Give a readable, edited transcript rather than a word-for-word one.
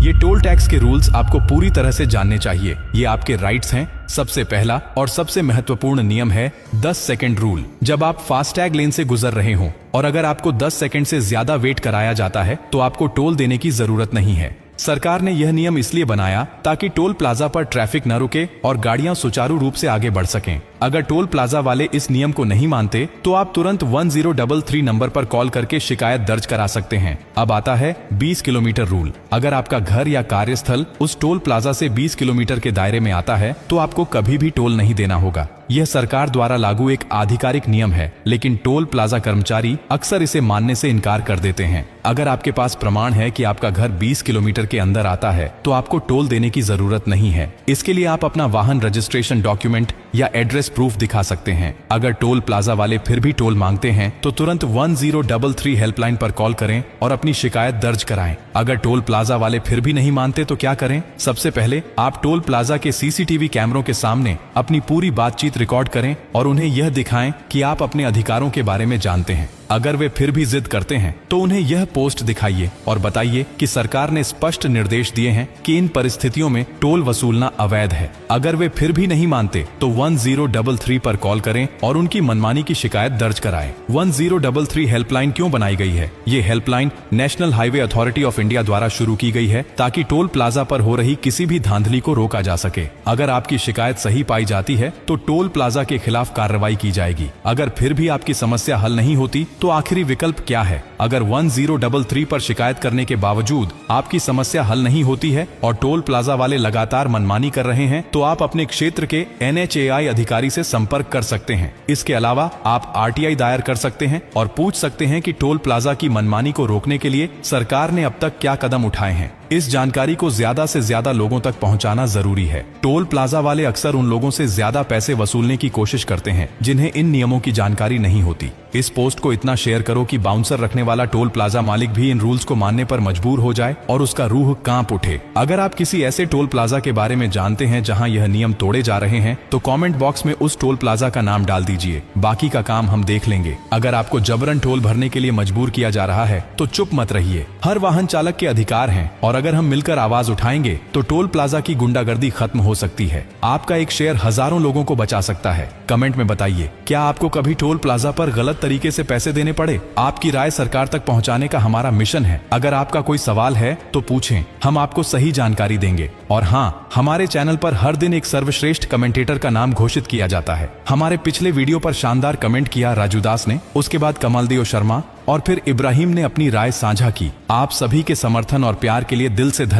ये toll tax के rules आपको पूरी तरह से जानने चाहिए। ये आपके राइट्स हैं। सबसे पहला और सबसे महत्वपूर्ण नियम है 10 सेकंड रूल। जब आप फास्टैग लेन से गुजर रहे हो और अगर आपको 10 सेकंड से ज्यादा वेट कराया जाता है तो आपको टोल देने की जरूरत नहीं है। सरकार ने यह नियम इसलिए बनाया ताकि टोल प्लाजा पर ट्रैफिक न रुके और गाड़ियां सुचारू रूप से आगे बढ़ सकें। अगर टोल प्लाजा वाले इस नियम को नहीं मानते तो आप तुरंत 1033 नंबर पर कॉल करके शिकायत दर्ज करा सकते हैं। अब आता है 20 किलोमीटर रूल। अगर आपका घर या कार्यस्थल उस टोल प्लाजा से 20 किलोमीटर के दायरे में आता है तो आपको कभी भी टोल नहीं देना होगा। यह सरकार द्वारा लागू एक आधिकारिक नियम है, लेकिन टोल प्लाजा कर्मचारी अक्सर इसे मानने से इनकार कर देते हैं। अगर आपके पास प्रमाण है कि आपका घर 20 किलोमीटर के अंदर आता है तो आपको टोल देने की जरूरत नहीं है। इसके लिए आप अपना वाहन रजिस्ट्रेशन डॉक्यूमेंट या एड्रेस प्रूफ दिखा सकते हैं। अगर टोल प्लाजा वाले फिर भी टोल मांगते हैं तो तुरंत 1033 हेल्पलाइन पर कॉल करें और अपनी शिकायत दर्ज कराएं। अगर टोल प्लाजा वाले फिर भी नहीं मानते तो क्या करें? सबसे पहले आप टोल प्लाजा के सीसीटीवी कैमरों के सामने अपनी पूरी बातचीत रिकॉर्ड करें और उन्हें यह दिखाएं कि आप अपने अधिकारों के बारे में जानते हैं। अगर वे फिर भी जिद करते हैं तो उन्हें यह पोस्ट दिखाइए और बताइए कि सरकार ने स्पष्ट निर्देश दिए हैं कि इन परिस्थितियों में टोल वसूलना अवैध है। अगर वे फिर भी नहीं मानते तो 1033 पर कॉल करें और उनकी मनमानी की शिकायत दर्ज कराएं। 1033 हेल्पलाइन क्यों बनाई गई है? ये helpline national highway authority of India द्वारा शुरू की गई है ताकि टोल प्लाजा पर हो रही किसी भी धांधली को रोका जा सके। अगर आपकी शिकायत सही पाई जाती है तो टोल प्लाजा के खिलाफ कार्रवाई की जाएगी। अगर फिर भी आपकी समस्या हल नहीं होती तो आखिरी विकल्प क्या है? अगर 1033 पर शिकायत करने के बावजूद आपकी समस्या हल नहीं होती है और टोल प्लाजा वाले लगातार मनमानी कर रहे हैं तो आप अपने क्षेत्र के NHAI अधिकारी से संपर्क कर सकते हैं। इसके अलावा आप RTI दायर कर सकते हैं और पूछ सकते हैं कि टोल प्लाजा की मनमानी को रोकने के लिए सरकार ने अब तक क्या कदम उठाए हैं। इस जानकारी को ज्यादा से ज्यादा लोगों तक पहुंचाना जरूरी है। टोल प्लाजा वाले अक्सर उन लोगों से ज्यादा पैसे वसूलने की कोशिश करते हैं जिन्हें इन नियमों की जानकारी नहीं होती। इस पोस्ट को इतना शेयर करो कि बाउंसर रखने वाला टोल प्लाजा मालिक भी इन रूल्स को मानने पर मजबूर हो जाए और उसका रूह कांप उठे। अगर आप किसी ऐसे टोल प्लाजा के बारे में जानते हैं जहां यह नियम तोड़े जा रहे हैं तो कमेंट बॉक्स में उस टोल प्लाजा का नाम डाल दीजिए। बाकी का काम हम देख लेंगे। अगर आपको जबरन टोल भरने के लिए मजबूर किया जा रहा है तो चुप मत रहिए। हर वाहन चालक के अधिकार हैं और अगर हम मिलकर आवाज उठाएंगे तो टोल प्लाजा की गुंडागर्दी खत्म हो सकती है। आपका एक शेयर हजारों लोगों को बचा सकता है। कमेंट में बताइए, क्या आपको कभी टोल प्लाजा पर गलत तरीके से पैसे देने पड़े? आपकी राय सरकार तक पहुंचाने का हमारा मिशन है। अगर आपका कोई सवाल है तो पूछें, हम आपको सही जानकारी देंगे। और हाँ, हमारे चैनल पर हर दिन एक सर्वश्रेष्ठ कमेंटेटर का नाम घोषित किया जाता है। हमारे पिछले वीडियो पर शानदार कमेंट किया राजू दास ने, उसके बाद कमलदेव शर्मा और फिर इब्राहिम ने अपनी राय साझा की। आप सभी के समर्थन और प्यार के लिए दिल से धन्यवाद।